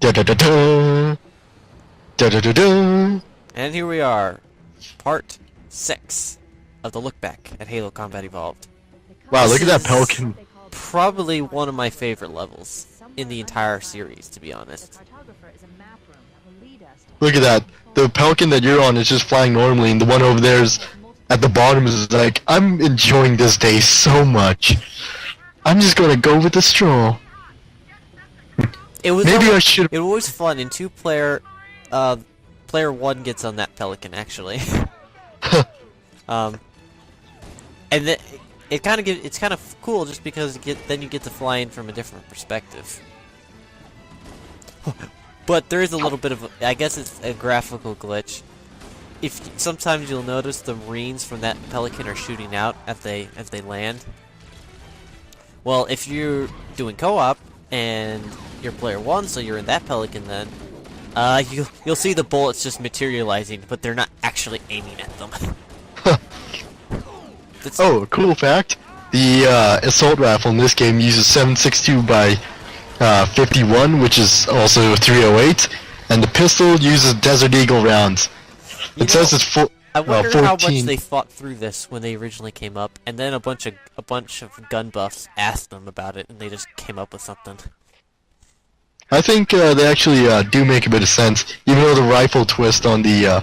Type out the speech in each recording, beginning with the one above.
Da da da da. Da da da da. And here we are, part 6 of the look back at Halo Combat Evolved. Wow, This look at that is pelican. Probably one of my favorite levels in the entire series, to be honest. Look at that. The pelican that you're on is just flying normally, and the one over there is at the bottom is like, I'm enjoying this day so much. I'm just gonna go with the stroll. It was Maybe I always, should. it was fun in two-player. Player 1 gets on that pelican actually. And then it kind of it's kind of cool just because then you get to fly in from a different perspective. But there is a little bit of I guess it's a graphical glitch. Sometimes you'll notice the Marines from that pelican are shooting out as they land. Well, if you're doing co-op and you're player 1, so you're in that pelican, then you'll see the bullets just materializing, but they're not actually aiming at them. Oh, cool fact. The assault rifle in this game uses 7.62 by 51, which is also 308, and the pistol uses Desert Eagle rounds. It says it's I wonder 14. how much they thought through this when they originally came up, and then a bunch of gun buffs asked them about it, and they just came up with something. I think they actually do make a bit of sense, even though the rifle twist on the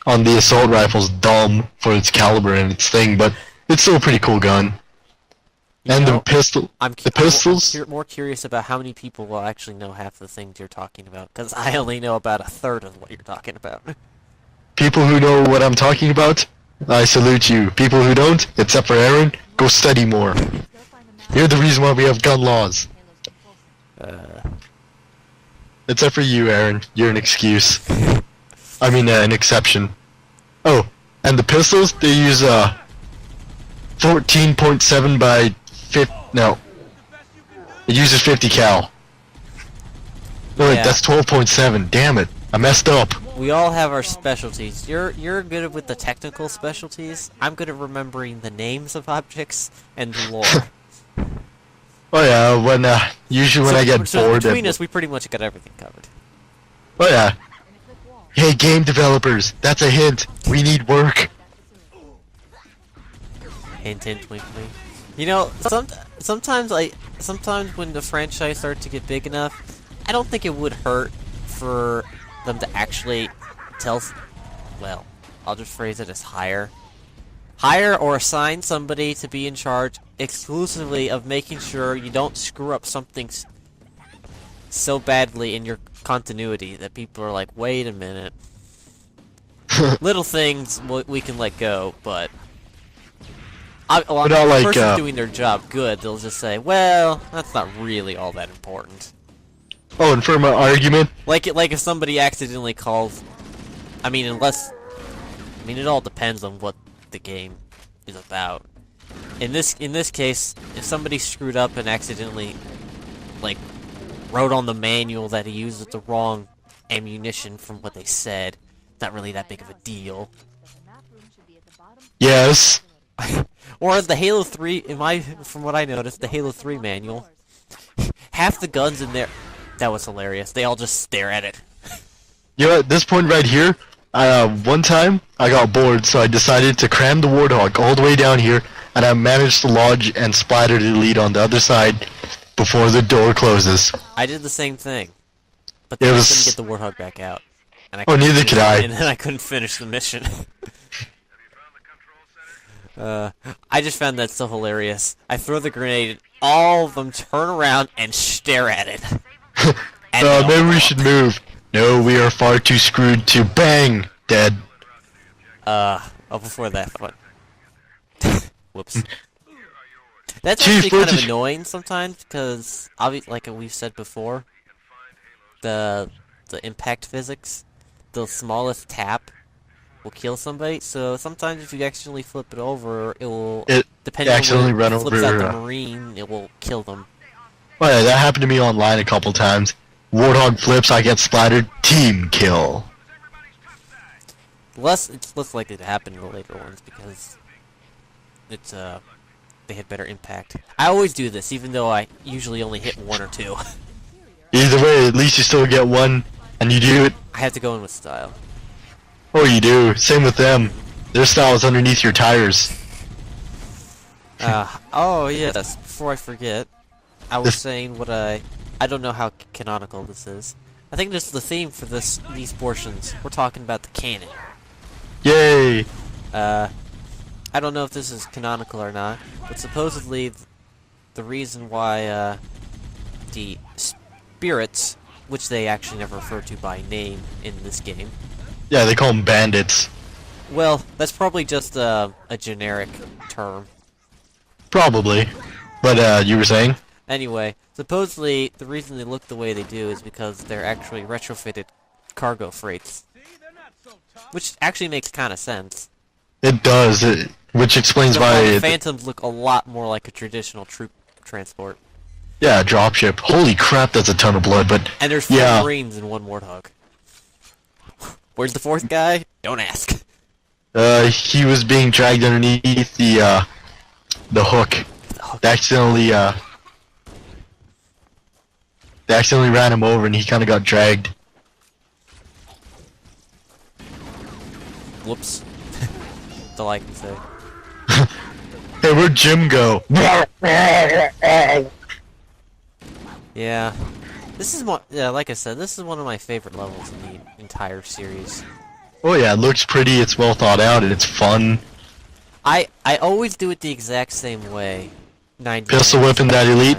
assault rifle's dumb for its caliber and its thing, but it's still a pretty cool gun. And the pistol, I'm more curious about how many people will actually know half the things you're talking about, because I only know about a third of what you're talking about. People who know what I'm talking about, I salute you. People who don't, except for Aaron, go study more. You're the reason why we have gun laws. Except for you, Aaron. You're an excuse. I mean, an exception. Oh, and the pistols, they use 14.7 by 50. No, it uses 50 cal. No, wait, Yeah. that's 12.7. Damn it, I messed up. We all have our specialties. You're good with the technical specialties. I'm good at remembering the names of objects and the lore. Oh yeah, when usually when I get bored. Between us, we pretty much got everything covered. Oh yeah. Hey, game developers, that's a hint. We need work. Hint, hint, wink, wink. You know, sometimes when the franchise starts to get big enough, I don't think it would hurt for them to actually well, I'll just phrase it as hire or assign somebody to be in charge exclusively of making sure you don't screw up something so badly in your continuity that people are like, wait a minute. Little things we can let go, but the person doing their job good, they'll just say, well, that's not really all that important. Oh, and for my argument? Like if somebody accidentally calls... I mean, it all depends on what the game is about. In this case, if somebody screwed up and accidentally, like, wrote on the manual that he uses the wrong ammunition from what they said, not really that big of a deal. Yes. Or the Halo 3, from what I noticed, the Halo 3 manual, half the guns in there, that was hilarious. They all just stare at it. You know, at this point right here, one time I got bored, so I decided to cram the Warthog all the way down here, and I managed to lodge and splatter the lead on the other side before the door closes. I did the same thing, but then I couldn't get the Warthog back out. And neither could I. And then I couldn't finish the mission. I just found that so hilarious. I throw the grenade, all of them turn around and stare at it. Maybe we should move. No, we are far too screwed to bang. Dead. Before that, what? Whoops. That's actually kind of annoying sometimes, because, like we've said before, the impact physics, the smallest tap will kill somebody, so sometimes if you accidentally flip it over, it will, depending on when it flips out the Marine, it will kill them. Oh yeah, that happened to me online a couple times. Warthog flips, I get splattered, team kill. It's less likely to happen in the later ones, because they had better impact. I always do this, even though I usually only hit one or two. Either way, at least you still get one, and you do it. I have to go in with style. Oh, you do. Same with them. Their style is underneath your tires. Oh yes, before I forget, I was saying what I don't know how canonical this is. I think this is the theme for these portions. We're talking about the canon. Yay! I don't know if this is canonical or not, but supposedly the reason why the spirits, which they actually never refer to by name in this game. Yeah, they call them bandits. Well, that's probably just a generic term. Probably. But, you were saying? Anyway, supposedly the reason they look the way they do is because they're actually retrofitted cargo freights. Which actually makes kind of sense. It does, which explains why... The Phantoms look a lot more like a traditional troop transport. Yeah, dropship. Holy crap, that's a ton of blood, but... And there's 4 Marines and 1 Warthog. Where's the 4th guy? Don't ask. He was being dragged underneath the hook. They accidentally ran him over and he kinda got dragged. Whoops. That's all I can say. Hey, where'd Jim go? Yeah. This is like I said, this is one of my favorite levels in the entire series. Oh yeah, it looks pretty, it's well thought out, and it's fun. I always do it the exact same way. Pistol whipping that elite.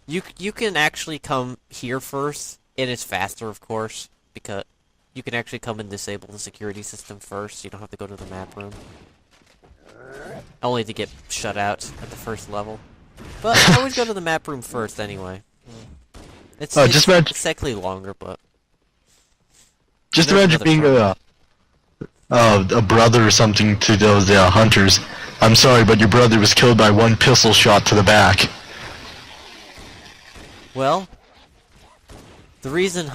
You can actually come here first, and it's faster, of course, because you can actually come and disable the security system first. You don't have to go to the map room, only to get shut out at the first level. But I always go to the map room first anyway. It's exactly longer, but just imagine being a brother or something to those hunters. I'm sorry, but your brother was killed by 1 pistol shot to the back. Well, the reason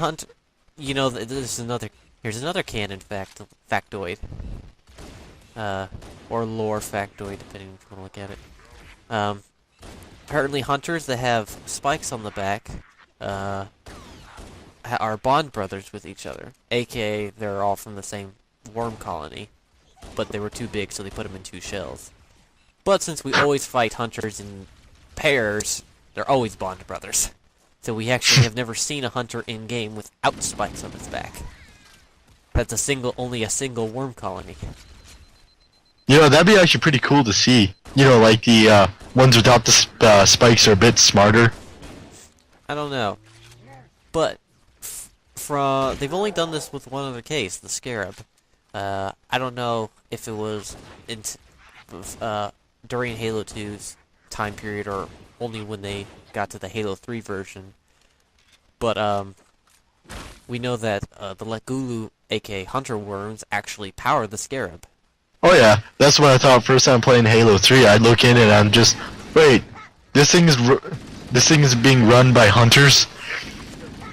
you know, here's another canon factoid, or lore factoid, depending on if you want to look at it. Apparently, hunters that have spikes on the back are bond brothers with each other, aka they're all from the same worm colony, but they were too big, so they put them in 2 shells. But since we always fight hunters in pairs, they're always bond brothers. So we actually have never seen a hunter in-game without spikes on his back. That's only a single worm colony. You know, that'd be actually pretty cool to see. You know, like the ones without the spikes are a bit smarter. I don't know. But they've only done this with one other case, the Scarab. I don't know if it was during Halo 2's time period or only when they got to the Halo 3 version. But we know that the Legulu, aka Hunter Worms, actually power the Scarab. Oh yeah, that's what I thought first time playing Halo 3. I'd look in and I'm just, wait, this thing is being run by hunters?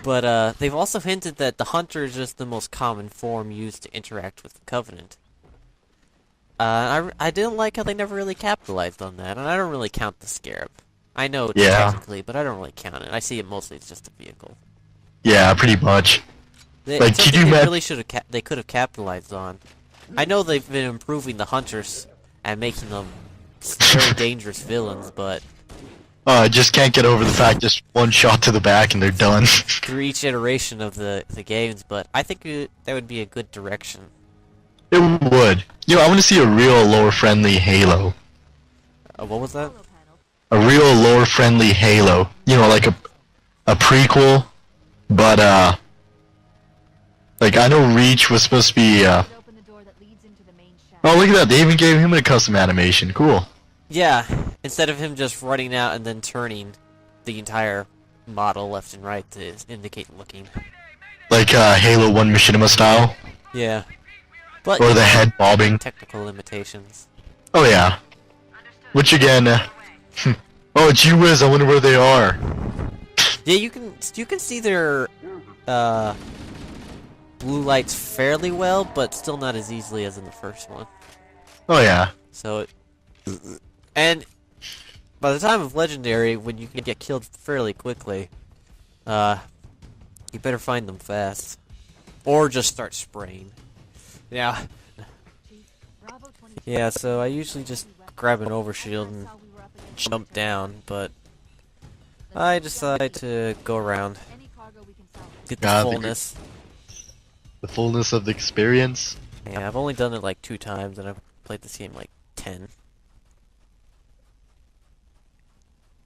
But they've also hinted that the Hunter is just the most common form used to interact with the Covenant. I didn't like how they never really capitalized on that, and I don't really count the Scarab. I know it's technically, but I don't really count it. I see it mostly as just a vehicle. Yeah, pretty much. Like, they could have capitalized on. I know they've been improving the Hunters and making them very dangerous villains, but I just can't get over the fact just 1 shot to the back and they're done. through each iteration of the games, but I think that would be a good direction. It would. You know, I want to see a real lore-friendly Halo. What was that? A real lore-friendly Halo. You know, like a prequel, but like I know Reach was supposed to be oh, look at that! They even gave him a custom animation. Cool. Yeah, instead of him just running out and then turning the entire model left and right to indicate looking. Like Halo 1 Machinima style? Yeah. But, or the head bobbing. Technical limitations. Oh yeah. Which again, oh gee whiz, I wonder where they are. Yeah, you can see their blue lights fairly well, but still not as easily as in the first one. Oh yeah. So, and by the time of Legendary, when you can get killed fairly quickly, You better find them fast. Or just start spraying. Yeah. Yeah, so I usually just grab an overshield and jump down, but I decide to go around. Get the fullness. The fullness of the experience. Yeah, I've only done it like 2 times, and I've played this game like 10.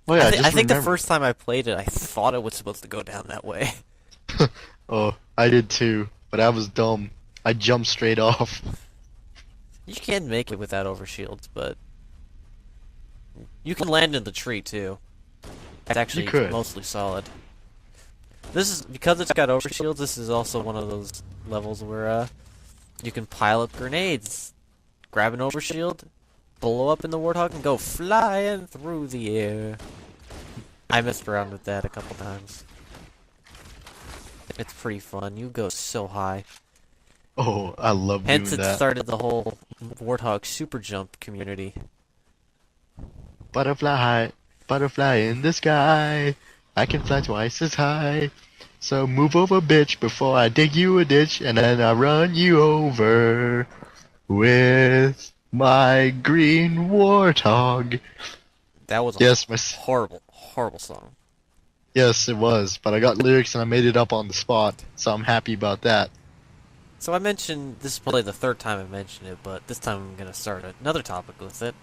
Oh yeah, I think the first time I played it, I thought it was supposed to go down that way. Oh, I did too, but I was dumb. I jumped straight off. You can make it without overshields, but you can land in the tree too. It's actually mostly solid. This is because it's got overshields. This is also one of those levels where you can pile up grenades, grab an overshield, blow up in the warthog, and go flying through the air. I messed around with that a couple times. It's pretty fun. You go so high. Oh, I love doing that. Hence, it started the whole warthog super jump community. Butterfly, butterfly in the sky. I can fly twice as high. So move over, bitch, before I dig you a ditch, and then I run you over with my green warthog. That was a horrible, horrible song. Yes, it was, but I got lyrics and I made it up on the spot, so I'm happy about that. So I mentioned, this is probably the 3rd time I mentioned it, but this time I'm going to start another topic with it.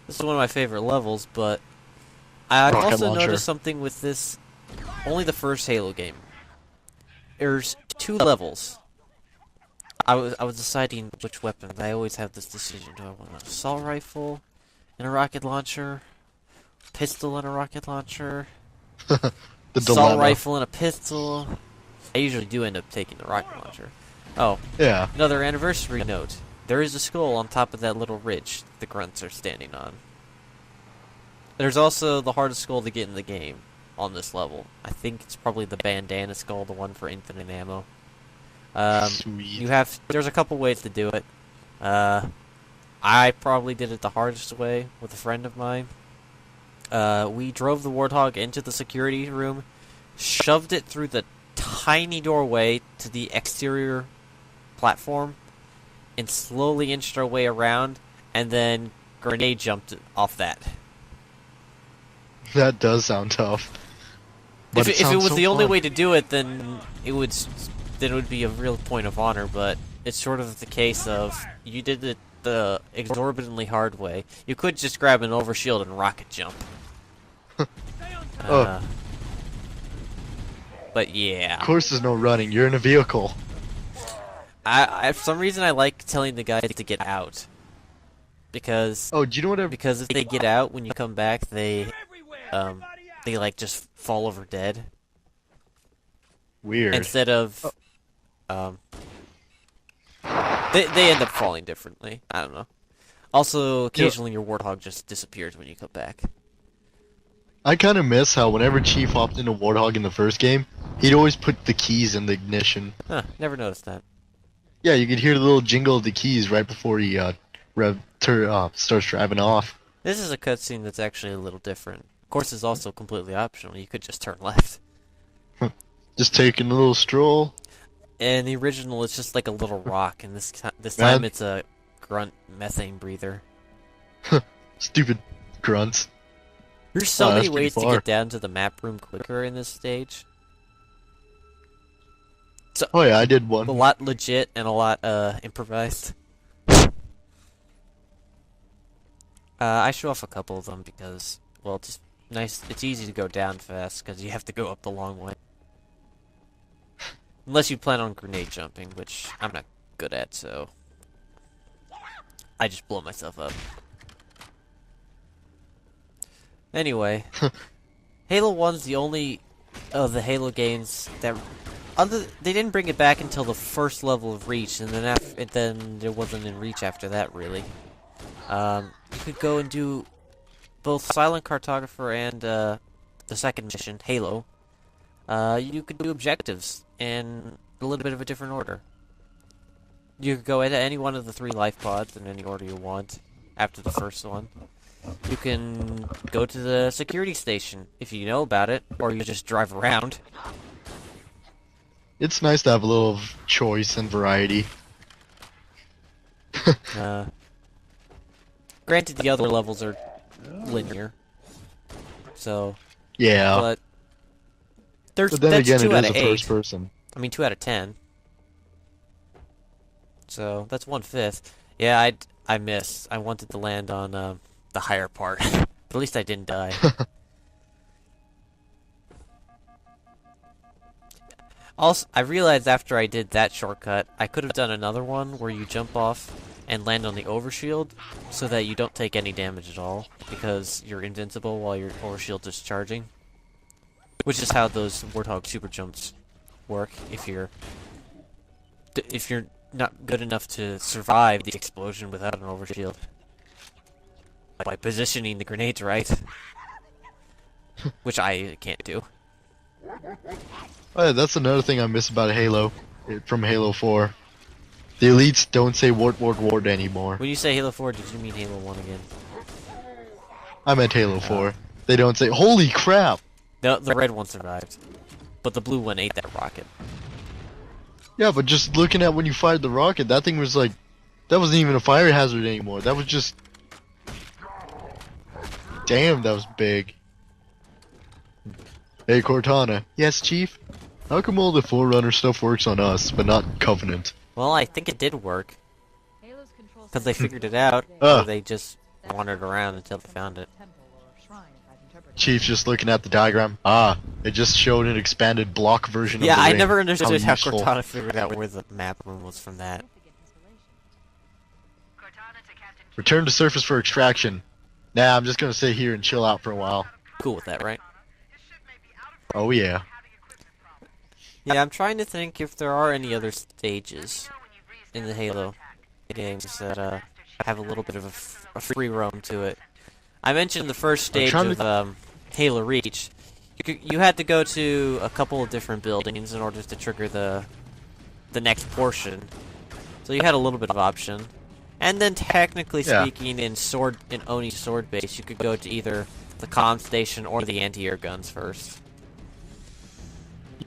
This is one of my favorite levels, but I've also noticed something with this, only the first Halo game. There's 2 levels. I was deciding which weapons. I always have this decision. Do I want an assault rifle and a rocket launcher? Pistol and a rocket launcher? The assault rifle and a pistol? I usually do end up taking the rocket launcher. Oh, yeah. Another anniversary note. There is a skull on top of that little ridge the grunts are standing on. There's also the hardest skull to get in the game on this level. I think it's probably the bandana skull, the one for infinite ammo. Sweet. There's a couple ways to do it. I probably did it the hardest way with a friend of mine. We drove the warthog into the security room, shoved it through the tiny doorway to the exterior platform, and slowly inched our way around, and then grenade jumped off that. That does sound tough. But if it was the only way to do it, then it would be a real point of honor. But it's sort of the case of you did it the exorbitantly hard way. You could just grab an overshield and rocket jump. But yeah. Of course, there's no running. You're in a vehicle. I for some reason I like telling the guys to get out, because do you know what? Because if they get out when you come back, they like just fall over dead. Weird. Instead of they end up falling differently. I don't know. Also, occasionally your warthog just disappears when you come back. I kind of miss how whenever Chief hopped into Warthog in the first game, he'd always put the keys in the ignition. Huh, never noticed that. Yeah, you could hear the little jingle of the keys right before he starts driving off. This is a cutscene that's actually a little different. Of course, it's also completely optional. You could just turn left. Just taking a little stroll. And the original is just like a little rock, and this time it's a grunt methane breather. Stupid grunts. There's so many ways to get down to the map room quicker in this stage. So, oh yeah, I did one. A lot legit and a lot improvised. I show off a couple of them because, well, it's nice. It's easy to go down fast because you have to go up the long way. Unless you plan on grenade jumping, which I'm not good at, so I just blow myself up. Anyway, Halo 1's the only of the Halo games that they didn't bring it back until the first level of Reach, and then there wasn't in Reach after that, really. You could go and do both Silent Cartographer and the second mission, Halo. You could do objectives in a little bit of a different order. You could go into any one of the 3 life pods in any order you want after the first one. you can go to the security station if you know about it, or you just drive around. It's nice to have a little choice and variety. Uh, Granted, the other levels are linear, so Yeah. but there's But then that's again, 2 it out is of a 8. first person. I mean, 2 out of 10. So that's 1/5. Yeah, I missed. I wanted to land on the higher part, but at least I didn't die. Also, I realized after I did that shortcut, I could have done another one where you jump off and land on the overshield, so that you don't take any damage at all, because you're invincible while your overshield is charging. Which is how those Warthog super jumps work. If you're not good enough to survive the explosion without an overshield, by positioning the grenades right, which I can't do. Oh, yeah, that's another thing I miss about Halo, from Halo 4. The elites don't say ward, ward, ward anymore. When you say Halo 4, did you mean Halo 1 again? I meant Halo 4. They don't say, holy crap! The red one survived, but the blue one ate that rocket. Yeah, but just looking at when you fired the rocket, that thing was like, that wasn't even a fire hazard anymore. That was just... Damn, that was big. Hey, Cortana. Yes, Chief? How come all the Forerunner stuff works on us, but not Covenant? Well, I think it did work, because they figured it out, or they just wandered around until they found it. Chief's just looking at the diagram. Ah, it just showed an expanded block version of Yeah, the I ring. never understood how useful. Cortana figured out where the map room was from that. Return to surface for extraction. Nah, I'm just gonna sit here and chill out for a while. Cool with that, right? Oh yeah. Yeah, I'm trying to think if there are any other stages in the Halo games that have a little bit of a free roam to it. I mentioned the first stage of Halo Reach. You had to go to a couple of different buildings in order to trigger the next portion. So you had a little bit of option. And then technically speaking, in Oni's sword base, you could go to either the comm station or the anti-air guns first.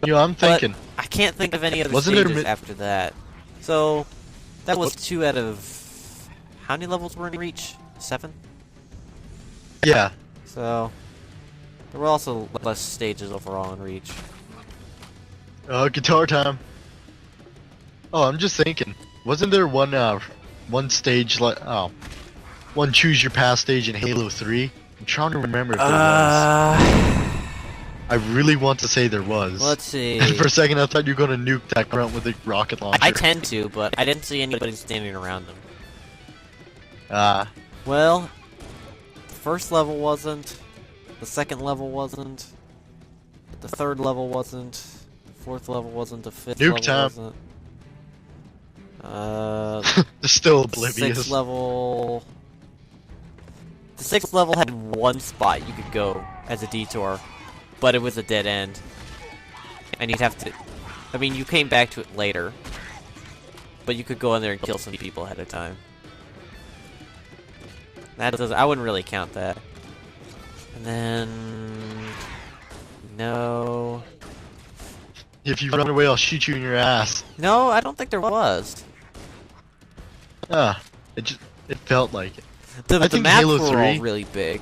You know, I'm thinking. But I can't think of any other Wasn't stages after that. So that was 2 out of how many levels were in Reach? 7? Yeah. So there were also less stages overall in Reach. Guitar time. Oh, I'm just thinking. Wasn't there one stage one choose your path stage in Halo 3? I'm trying to remember if there was. I really want to say there was. Let's see. And for a second, I thought you were gonna nuke that grunt with a rocket launcher. I tend to, but I didn't see anybody standing around them. Well, the first level wasn't. The second level wasn't. The third level wasn't. The fourth level wasn't. The fifth Nuke level time. wasn't. They're still oblivious. Sixth level. The sixth level had one spot you could go as a detour, but it was a dead end, and you'd have to. I mean, you came back to it later, but you could go in there and kill some people ahead of time. That doesn't. I wouldn't really count that. And then no. If you run away, I'll shoot you in your ass. No, I don't think there was. It felt like it. The I think maps Halo were 3. all really big.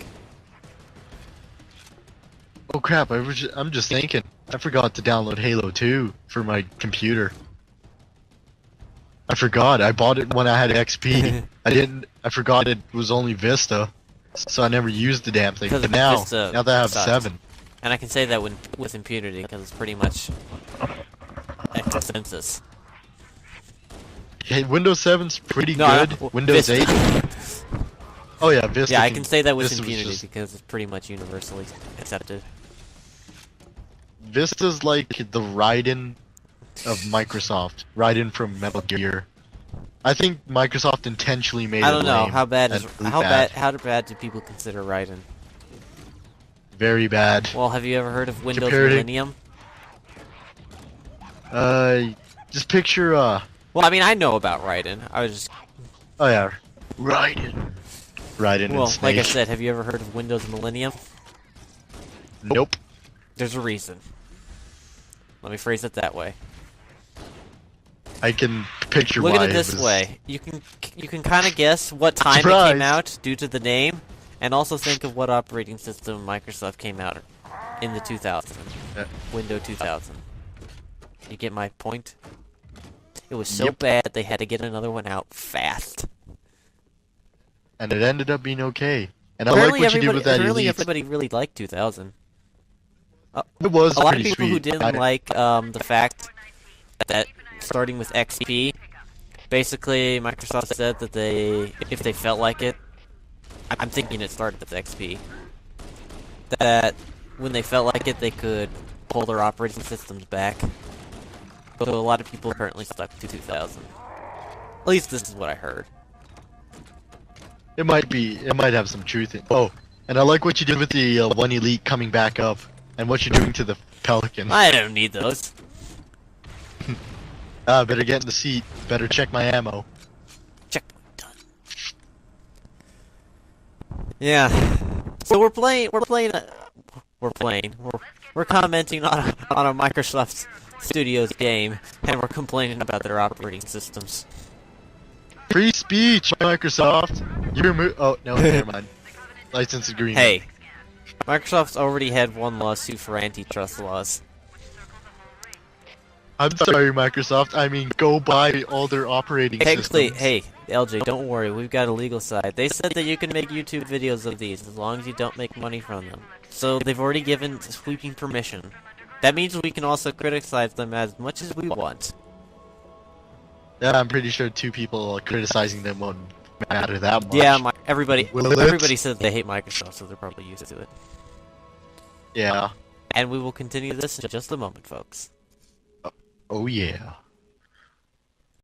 Oh crap! I'm just thinking. I forgot to download Halo 2 for my computer. I forgot. I bought it when I had XP. I forgot it was only Vista, so I never used the damn thing. Because But now Vista that I have sucks. 7. And I can say that with impunity, because it's pretty much a consensus. Hey, Windows 7's pretty No, good. Windows Vista. 8. Oh yeah, Vista. Yeah, I can say that with Vista was impunity, just- because it's pretty much universally accepted. Vista's like the Raiden of Microsoft. Raiden from Metal Gear. I think Microsoft intentionally made it I don't know lame how bad and is really how bad do people consider Raiden? Very bad. Well, have you ever heard of Windows Compared to- Millennium? Just picture Well, I mean, I know about Raiden. I was just oh yeah, Raiden. right in Well, and like I snake. said, have you ever heard of Windows Millennium? Nope. There's a reason. Let me phrase it that way. I can picture Look why at it this was... way. You can kind of guess what time it Surprise! came out due to the name, and also think of what operating system Microsoft came out in the 2000. Windows 2000. You get my point? It was so Yep. bad they had to get another one out fast. And it ended up being okay. And I Apparently like what you did with that Elite. everybody really liked 2000. It was A lot of pretty people sweet. who didn't like the fact that starting with XP, basically Microsoft said that if they felt like it, I'm thinking it started with XP, that when they felt like it, they could pull their operating systems back. So a lot of people apparently stuck to 2000. At least this is what I heard. It might have some truth in. Oh, and I like what you did with the one Elite coming back up, and what you're doing to the Pelican. I don't need those. Better get in the seat. Better check my ammo. Check. Done. Yeah. So we're commenting on a Microsoft Studios game, and we're complaining about their operating systems. Free speech, Microsoft. Oh no, never mind. License agreement. Hey, Microsoft's already had one lawsuit for antitrust laws. I'm sorry, Microsoft. I mean, go buy all their operating Technically, systems. hey, LJ, don't worry, we've got a legal side. They said that you can make YouTube videos of these as long as you don't make money from them. So they've already given sweeping permission. That means we can also criticize them as much as we want. Yeah, I'm pretty sure 2 people criticizing them won't matter that much. Yeah, everybody Will it? said they hate Microsoft, so they're probably used to it. Yeah. And we will continue this in just a moment, folks. Oh yeah.